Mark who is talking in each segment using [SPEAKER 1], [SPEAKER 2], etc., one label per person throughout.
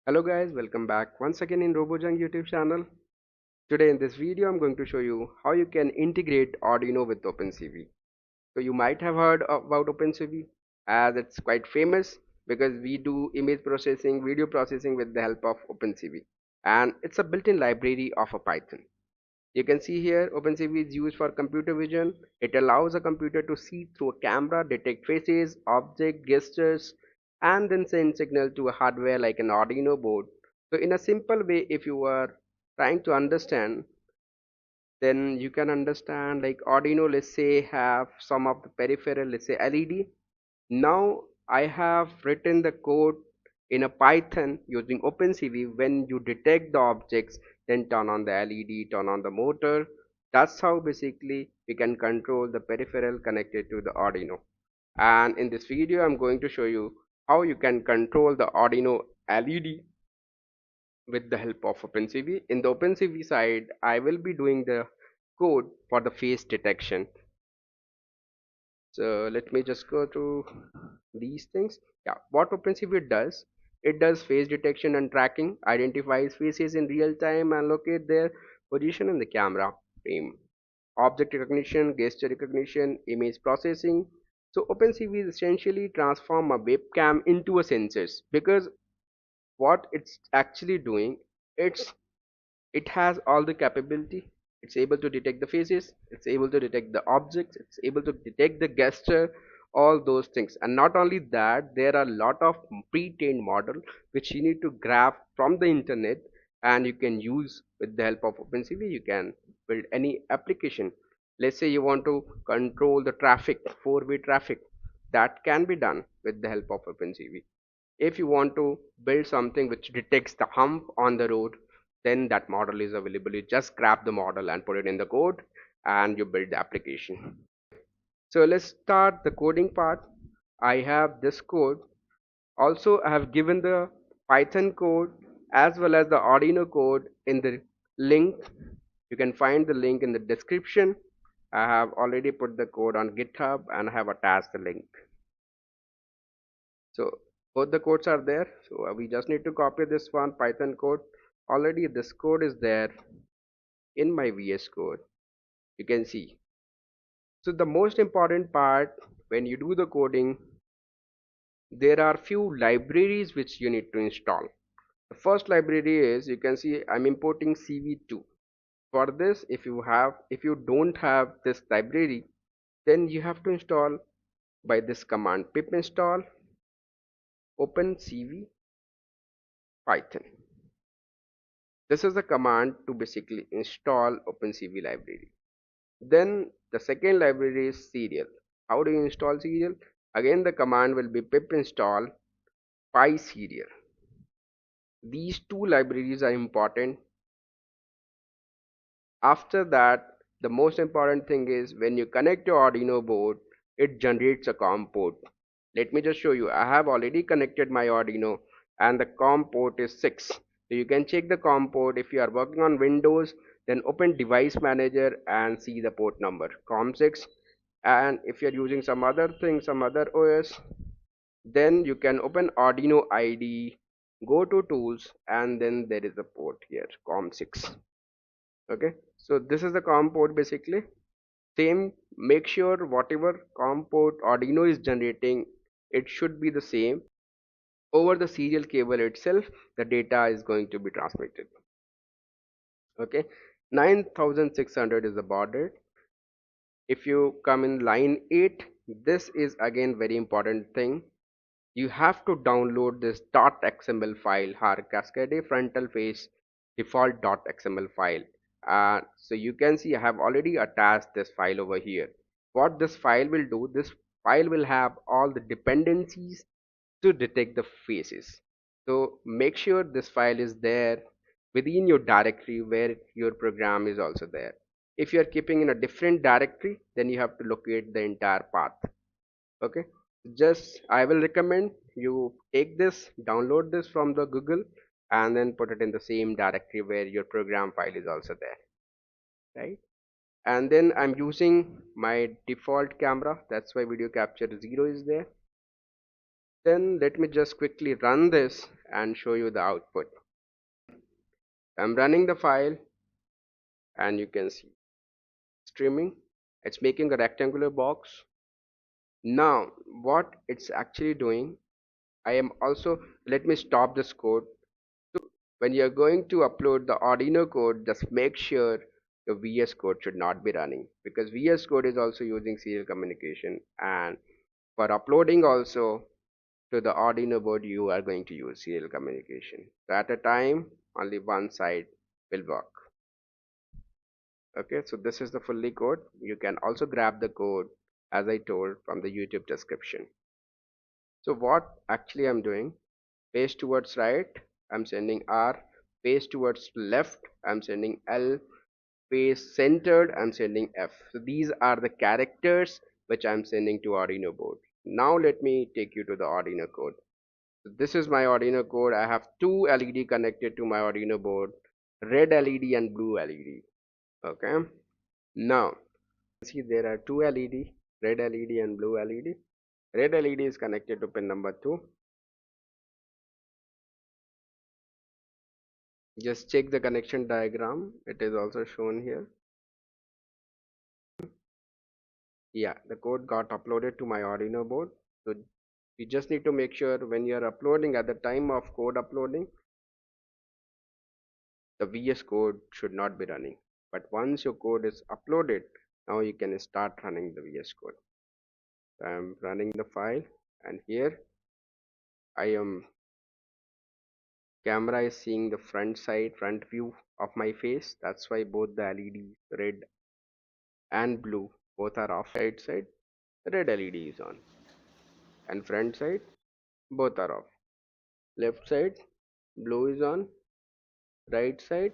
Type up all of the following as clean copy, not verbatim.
[SPEAKER 1] Hello guys, welcome back once again in RoboJunk YouTube channel. Today in this video I'm going to show you how you can integrate Arduino with OpenCV. So you might have heard about OpenCV as it's quite famous because we do image processing, video processing with the help of OpenCV, and it's a built-in library of a Python. You can see here OpenCV is used for computer vision. It allows a computer to see through a camera, detect faces, object, gestures, and then send signal to a hardware like an Arduino board. So in a simple way, if you are trying to understand, then you can understand like Arduino, let's say, have some of the peripheral, let's say LED. Now I have written the code in a Python using OpenCV. When you detect the objects, then turn on the LED, turn on the motor. That's how basically we can control the peripheral connected to the Arduino. And in this video I'm going to show you how you can control the Arduino LED with the help of OpenCV. In the OpenCV side, I will be doing the code for the face detection. So let me just go through these things. Yeah, what OpenCV does, it does face detection and tracking, identifies faces in real time and locate their position in the camera frame. Object recognition, gesture recognition, image processing. So OpenCV is essentially transform a webcam into a sensors, because what it's actually doing, it has all the capability. It's able to detect the faces, it's able to detect the objects, it's able to detect the gesture, all those things. And not only that, there are a lot of pre-trained model which you need to grab from the internet, and you can use with the help of OpenCV. You can build any application. Let's say you want to control the traffic, four-way traffic, that can be done with the help of OpenCV. If you want to build something which detects the hump on the road, then that model is available. You just grab the model and put it in the code and you build the application. So let's start the coding part. I have this code. Also I have given the Python code as well as the Arduino code in the link. You can find the link in the description. I have already put the code on GitHub and I have attached the link. So both the codes are there. So we just need to copy this one Python code. Already this code is there in my VS Code. You can see. So the most important part, when you do the coding, there are few libraries which you need to install. The first library is, you can see I'm importing CV2. For this, if you don't have this library, then you have to install by this command pip install OpenCV Python. This is the command to basically install OpenCV library. Then the second library is serial. How do you install serial? Again the command will be pip install PySerial. These two libraries are important. After that, the most important thing is when you connect your Arduino board, it generates a COM port. Let me just show you. I have already connected my Arduino and the COM port is 6. So you can check the COM port. If you are working on Windows, then open Device Manager and see the port number COM6. And if you're using some other thing, some other OS, then you can open Arduino IDE, go to tools, and then there is a port here COM6. Okay, so this is the COM port basically. Same, make sure whatever COM port Arduino is generating, it should be the same. Over the serial cable itself, the data is going to be transmitted. Okay, 9600 is the baud rate. If you come in line 8, this is again very important thing. You have to download this .xml file, har cascade frontal face default .xml file. So you can see I have already attached this file over here. What this file will do, this file will have all the dependencies to detect the faces. So make sure this file is there within your directory where your program is also there. If you are keeping in a different directory, then you have to locate the entire path. Okay, just I will recommend you take this, download this from the Google, and then put it in the same directory where your program file is also there, right? And then I'm using my default camera, that's why video capture 0 is there. Then let me just quickly run this and show you the output. I'm running the file and you can see streaming. It's making a rectangular box. Now what it's actually doing, I am also, let me stop this code. When you're going to upload the Arduino code, just make sure the VS Code should not be running, because VS Code is also using serial communication, and for uploading also to the Arduino board you are going to use serial communication. So at a time only one side will work. Okay, so this is the fully code. You can also grab the code as I told from the YouTube description. So what actually I'm doing, face towards right, I'm sending R, face towards left, I'm sending L, face centered, I'm sending F. So these are the characters which I'm sending to Arduino board. Now let me take you to the Arduino code. So this is my Arduino code. I have two LED connected to my Arduino board, red LED and blue LED. Okay. Now see there are two LED, red LED and blue LED. Red LED is connected to pin number 2. Just check the connection diagram. It is also shown here. Yeah, the code got uploaded to my Arduino board. So you just need to make sure when you are uploading, at the time of code uploading, the VS code should not be running. But once your code is uploaded, now you can start running the VS code. So I am running the file, and here I am, camera is seeing the front view of my face. That's why both the LEDs, red and blue, both are off. Right side, red LED is on, and front side, both are off. Left side, blue is on, right side,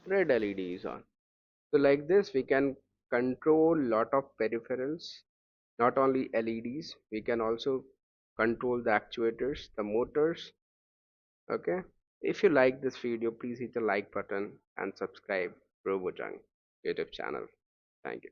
[SPEAKER 1] red LED is on. So like this we can control lot of peripherals, not only LEDs, we can also control the actuators, the motors. Okay, if you like this video, please hit the like button and subscribe Robojang YouTube channel. Thank you.